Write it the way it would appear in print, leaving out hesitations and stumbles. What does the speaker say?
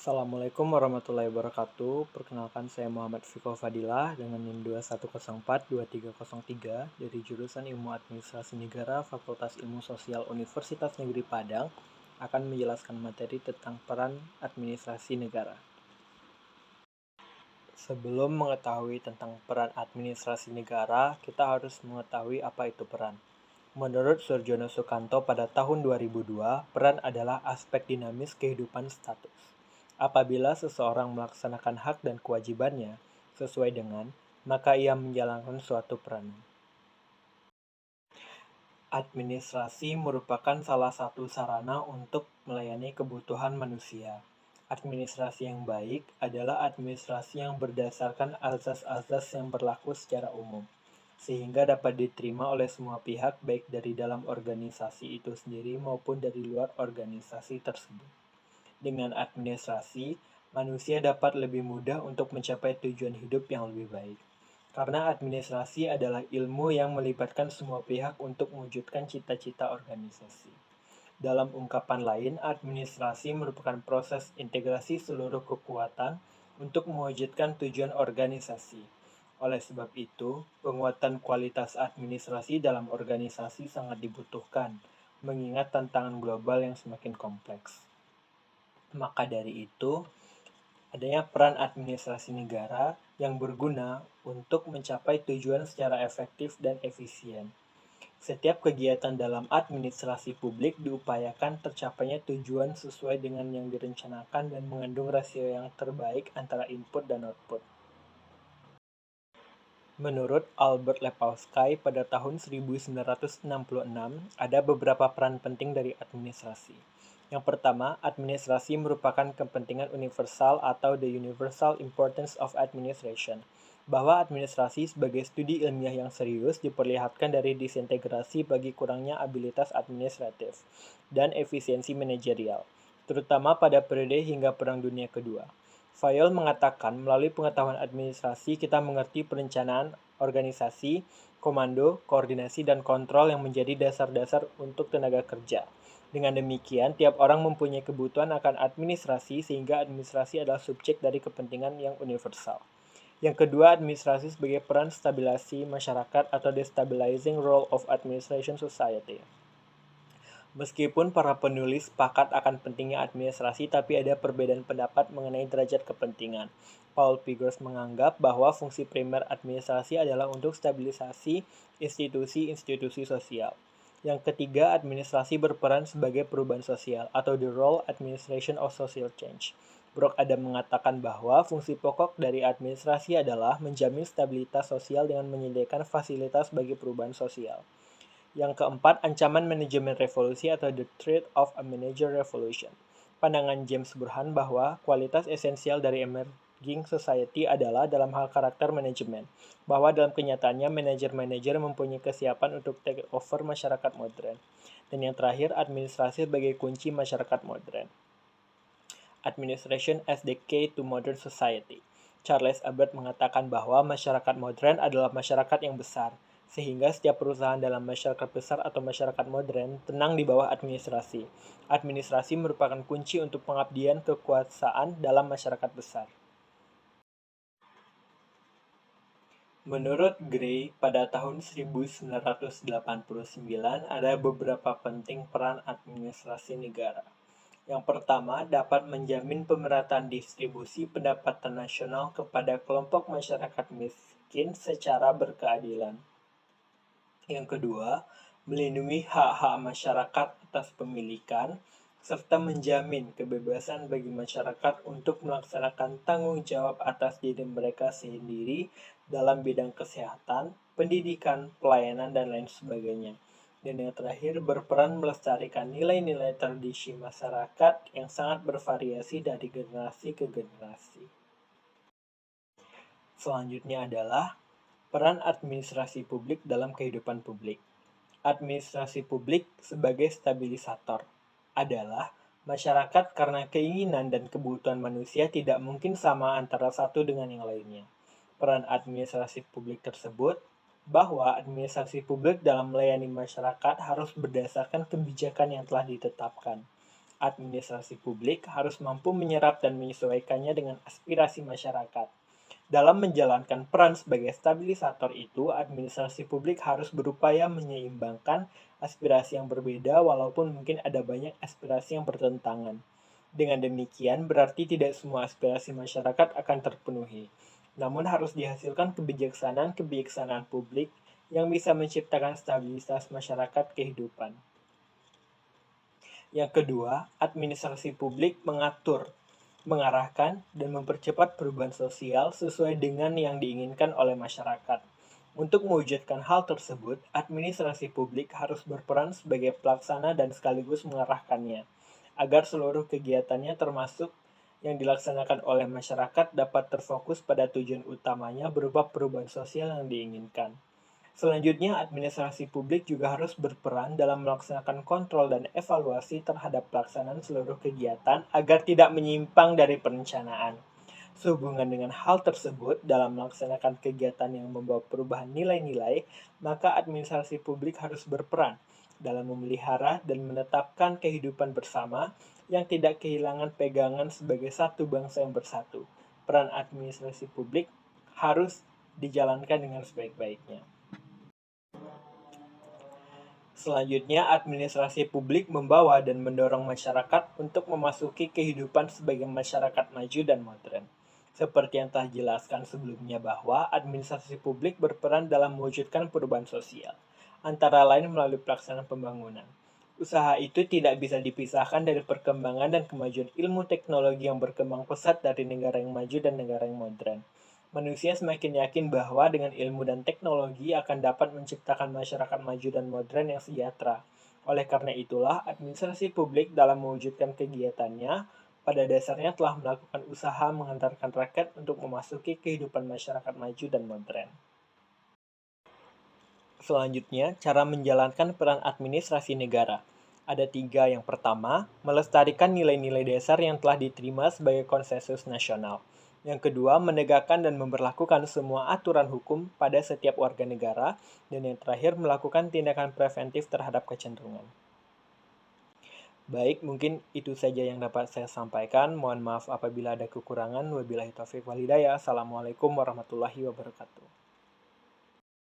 Assalamualaikum warahmatullahi wabarakatuh. Perkenalkan saya Muhammad Fiko Fadilah dengan NIM 21042303 dari jurusan Ilmu Administrasi Negara Fakultas Ilmu Sosial Universitas Negeri Padang akan menjelaskan materi tentang peran administrasi negara. Sebelum mengetahui tentang peran administrasi negara, kita harus mengetahui apa itu peran. Menurut Surjono Sukanto pada tahun 2002, peran adalah aspek dinamis kehidupan status. Apabila seseorang melaksanakan hak dan kewajibannya sesuai dengan, maka ia menjalankan suatu peranan. Administrasi merupakan salah satu sarana untuk melayani kebutuhan manusia. Administrasi yang baik adalah administrasi yang berdasarkan azas-azas yang berlaku secara umum, sehingga dapat diterima oleh semua pihak baik dari dalam organisasi itu sendiri maupun dari luar organisasi tersebut. Dengan administrasi, manusia dapat lebih mudah untuk mencapai tujuan hidup yang lebih baik. Karena administrasi adalah ilmu yang melibatkan semua pihak untuk mewujudkan cita-cita organisasi. Dalam ungkapan lain, administrasi merupakan proses integrasi seluruh kekuatan untuk mewujudkan tujuan organisasi. Oleh sebab itu, penguatan kualitas administrasi dalam organisasi sangat dibutuhkan, mengingat tantangan global yang semakin kompleks. Maka dari itu, adanya peran administrasi negara yang berguna untuk mencapai tujuan secara efektif dan efisien. Setiap kegiatan dalam administrasi publik diupayakan tercapainya tujuan sesuai dengan yang direncanakan dan mengandung rasio yang terbaik antara input dan output. Menurut Albert Lepkowski pada tahun 1966, ada beberapa peran penting dari administrasi. Yang pertama, administrasi merupakan kepentingan universal atau the universal importance of administration, bahwa administrasi sebagai studi ilmiah yang serius diperlihatkan dari disintegrasi bagi kurangnya abilitas administratif dan efisiensi manajerial, terutama pada periode hingga Perang Dunia Kedua. Fayol mengatakan, melalui pengetahuan administrasi, kita mengerti perencanaan, organisasi, komando, koordinasi, dan kontrol yang menjadi dasar-dasar untuk tenaga kerja. Dengan demikian, tiap orang mempunyai kebutuhan akan administrasi, sehingga administrasi adalah subjek dari kepentingan yang universal. Yang kedua, administrasi sebagai peran stabilisasi masyarakat atau destabilizing role of administration society. Meskipun para penulis sepakat akan pentingnya administrasi, tapi ada perbedaan pendapat mengenai derajat kepentingan. Paul Vigors menganggap bahwa fungsi primer administrasi adalah untuk stabilisasi institusi-institusi sosial. Yang ketiga, administrasi berperan sebagai perubahan sosial atau the role administration of social change. Brock Adam mengatakan bahwa fungsi pokok dari administrasi adalah menjamin stabilitas sosial dengan menyediakan fasilitas bagi perubahan sosial. Yang keempat, ancaman manajemen revolusi atau the threat of a manager revolution. Pandangan James Burhan bahwa kualitas esensial dari emerging society adalah dalam hal karakter manajemen, bahwa dalam kenyataannya manajer-manajer mempunyai kesiapan untuk take over masyarakat modern. Dan yang terakhir, administrasi sebagai kunci masyarakat modern. Administration as the key to modern society. Charles Abbott mengatakan bahwa masyarakat modern adalah masyarakat yang besar, sehingga setiap perusahaan dalam masyarakat besar atau masyarakat modern tenang di bawah administrasi. Administrasi merupakan kunci untuk pengabdian kekuasaan dalam masyarakat besar. Menurut Gray, pada tahun 1989 ada beberapa penting peran administrasi negara. Yang pertama, dapat menjamin pemerataan distribusi pendapatan nasional kepada kelompok masyarakat miskin secara berkeadilan. Yang kedua, melindungi hak-hak masyarakat atas pemilikan, serta menjamin kebebasan bagi masyarakat untuk melaksanakan tanggung jawab atas diri mereka sendiri dalam bidang kesehatan, pendidikan, pelayanan, dan lain sebagainya. Dan yang terakhir, berperan melestarikan nilai-nilai tradisi masyarakat yang sangat bervariasi dari generasi ke generasi. Selanjutnya adalah peran administrasi publik dalam kehidupan publik. Administrasi publik sebagai stabilisator adalah masyarakat karena keinginan dan kebutuhan manusia tidak mungkin sama antara satu dengan yang lainnya. Peran administrasi publik tersebut bahwa administrasi publik dalam melayani masyarakat harus berdasarkan kebijakan yang telah ditetapkan. administrasi publik harus mampu menyerap dan menyesuaikannya dengan aspirasi masyarakat. Dalam menjalankan peran sebagai stabilisator itu, administrasi publik harus berupaya menyeimbangkan aspirasi yang berbeda walaupun mungkin ada banyak aspirasi yang bertentangan. Dengan demikian, berarti tidak semua aspirasi masyarakat akan terpenuhi. Namun harus dihasilkan kebijaksanaan publik yang bisa menciptakan stabilitas masyarakat kehidupan. Yang kedua, administrasi publik mengatur, mengarahkan, dan mempercepat perubahan sosial sesuai dengan yang diinginkan oleh masyarakat. Untuk mewujudkan hal tersebut, administrasi publik harus berperan sebagai pelaksana dan sekaligus mengarahkannya, agar seluruh kegiatannya termasuk yang dilaksanakan oleh masyarakat dapat terfokus pada tujuan utamanya berupa perubahan sosial yang diinginkan. Selanjutnya, administrasi publik juga harus berperan dalam melaksanakan kontrol dan evaluasi terhadap pelaksanaan seluruh kegiatan agar tidak menyimpang dari perencanaan. Sehubungan dengan hal tersebut, dalam melaksanakan kegiatan yang membawa perubahan nilai-nilai, maka administrasi publik harus berperan dalam memelihara dan menetapkan kehidupan bersama yang tidak kehilangan pegangan sebagai satu bangsa yang bersatu. Peran administrasi publik harus dijalankan dengan sebaik-baiknya. Selanjutnya, administrasi publik membawa dan mendorong masyarakat untuk memasuki kehidupan sebagai masyarakat maju dan modern. Seperti yang telah dijelaskan sebelumnya bahwa administrasi publik berperan dalam mewujudkan perubahan sosial, antara lain melalui pelaksanaan pembangunan. Usaha itu tidak bisa dipisahkan dari perkembangan dan kemajuan ilmu teknologi yang berkembang pesat dari negara yang maju dan negara yang modern. Manusia semakin yakin bahwa dengan ilmu dan teknologi akan dapat menciptakan masyarakat maju dan modern yang sejahtera. Oleh karena itulah, administrasi publik dalam mewujudkan kegiatannya pada dasarnya telah melakukan usaha mengantarkan rakyat untuk memasuki kehidupan masyarakat maju dan modern. Selanjutnya, cara menjalankan peran administrasi negara. Ada 3. Yang pertama, melestarikan nilai-nilai dasar yang telah diterima sebagai konsensus nasional. Yang kedua, menegakkan dan memberlakukan semua aturan hukum pada setiap warga negara. Dan yang terakhir, melakukan tindakan preventif terhadap kecenderungan. Baik, mungkin itu saja yang dapat saya sampaikan. Mohon maaf apabila ada kekurangan. Wabillahi taufiq wal hidayah. Assalamualaikum warahmatullahi wabarakatuh.